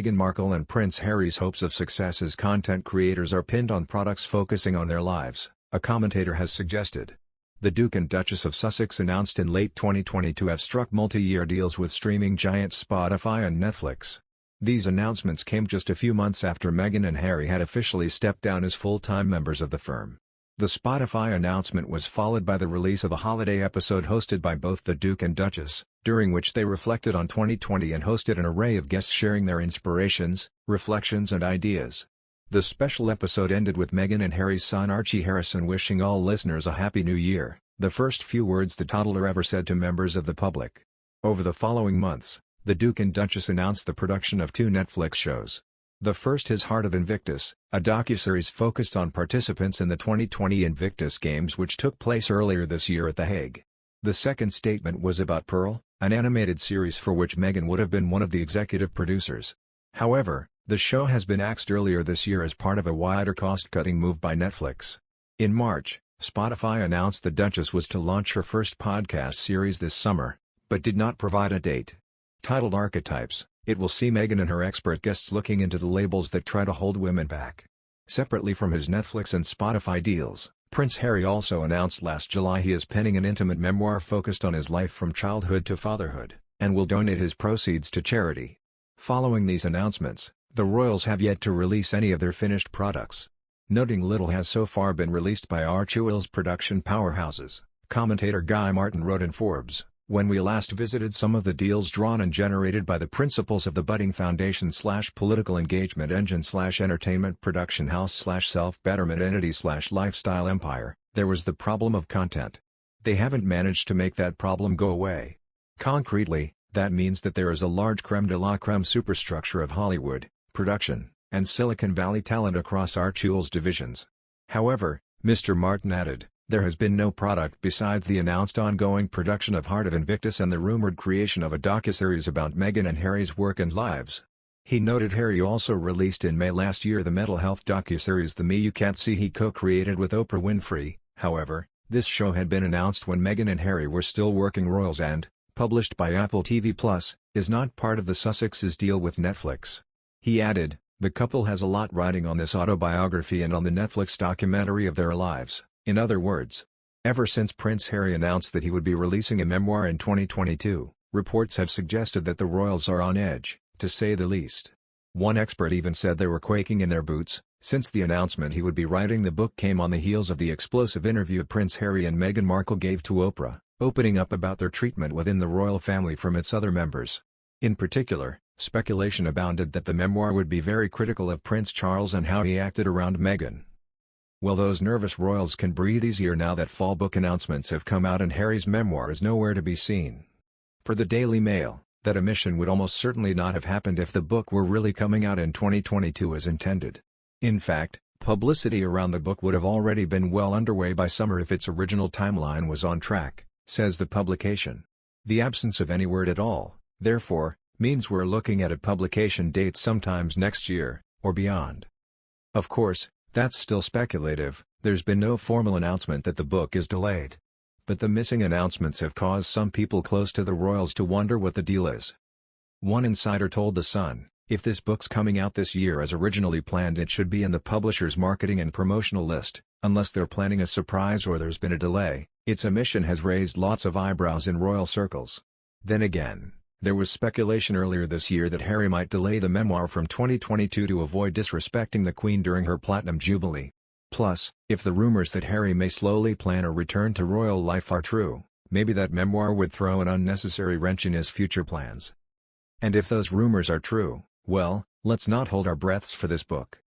Meghan Markle and Prince Harry's hopes of success as content creators are pinned on products focusing on their lives, a commentator has suggested. The Duke and Duchess of Sussex announced in late 2020 to have struck multi-year deals with streaming giants Spotify and Netflix. These announcements came just a few months after Meghan and Harry had officially stepped down as full-time members of the firm. The Spotify announcement was followed by the release of a holiday episode hosted by both the Duke and Duchess, during which they reflected on 2020 and hosted an array of guests sharing their inspirations, reflections and ideas. The special episode ended with Meghan and Harry's son Archie Harrison wishing all listeners a Happy New Year, the first few words the toddler ever said to members of the public. Over the following months, the Duke and Duchess announced the production of 2 Netflix shows. The first is Heart of Invictus, a docuseries focused on participants in the 2020 Invictus Games which took place earlier this year at The Hague. The second statement was about Pearl, an animated series for which Meghan would have been one of the executive producers. However, the show has been axed earlier this year as part of a wider cost-cutting move by Netflix. In March, Spotify announced the Duchess was to launch her first podcast series this summer, but did not provide a date. Titled Archetypes, it will see Meghan and her expert guests looking into the labels that try to hold women back. Separately from his Netflix and Spotify deals, Prince Harry also announced last July he is penning an intimate memoir focused on his life from childhood to fatherhood, and will donate his proceeds to charity. Following these announcements, the royals have yet to release any of their finished products. Noting little has so far been released by Archie's production powerhouses, commentator Guy Martin wrote in Forbes, "When we last visited some of the deals drawn and generated by the principals of the budding foundation/political engagement engine/entertainment production house/self-betterment entity/lifestyle empire, there was the problem of content. They haven't managed to make that problem go away. Concretely, that means that there is a large creme de la creme superstructure of Hollywood, production, and Silicon Valley talent across Archie's divisions." However, Mr. Martin added, there has been no product besides the announced ongoing production of Heart of Invictus and the rumored creation of a docuseries about Meghan and Harry's work and lives. He noted Harry also released in May last year the mental health docuseries The Me You Can't See he co-created with Oprah Winfrey. However, this show had been announced when Meghan and Harry were still working royals and, published by Apple TV+, is not part of the Sussexes' deal with Netflix. He added, the couple has a lot riding on this autobiography and on the Netflix documentary of their lives. In other words, ever since Prince Harry announced that he would be releasing a memoir in 2022, reports have suggested that the royals are on edge, to say the least. One expert even said they were quaking in their boots, since the announcement he would be writing the book came on the heels of the explosive interview Prince Harry and Meghan Markle gave to Oprah, opening up about their treatment within the royal family from its other members. In particular, speculation abounded that the memoir would be very critical of Prince Charles and how he acted around Meghan. Well, those nervous royals can breathe easier now that fall book announcements have come out and Harry's memoir is nowhere to be seen. Per the Daily Mail, that omission would almost certainly not have happened if the book were really coming out in 2022 as intended. In fact, publicity around the book would have already been well underway by summer if its original timeline was on track, says the publication. The absence of any word at all, therefore, means we're looking at a publication date sometimes next year, or beyond. Of course, that's still speculative, there's been no formal announcement that the book is delayed. But the missing announcements have caused some people close to the royals to wonder what the deal is. One insider told The Sun, if this book's coming out this year as originally planned it should be in the publisher's marketing and promotional list, unless they're planning a surprise or there's been a delay. Its omission has raised lots of eyebrows in royal circles. Then again, there was speculation earlier this year that Harry might delay the memoir from 2022 to avoid disrespecting the Queen during her Platinum Jubilee. Plus, if the rumors that Harry may slowly plan a return to royal life are true, maybe that memoir would throw an unnecessary wrench in his future plans. And if those rumors are true, well, let's not hold our breaths for this book.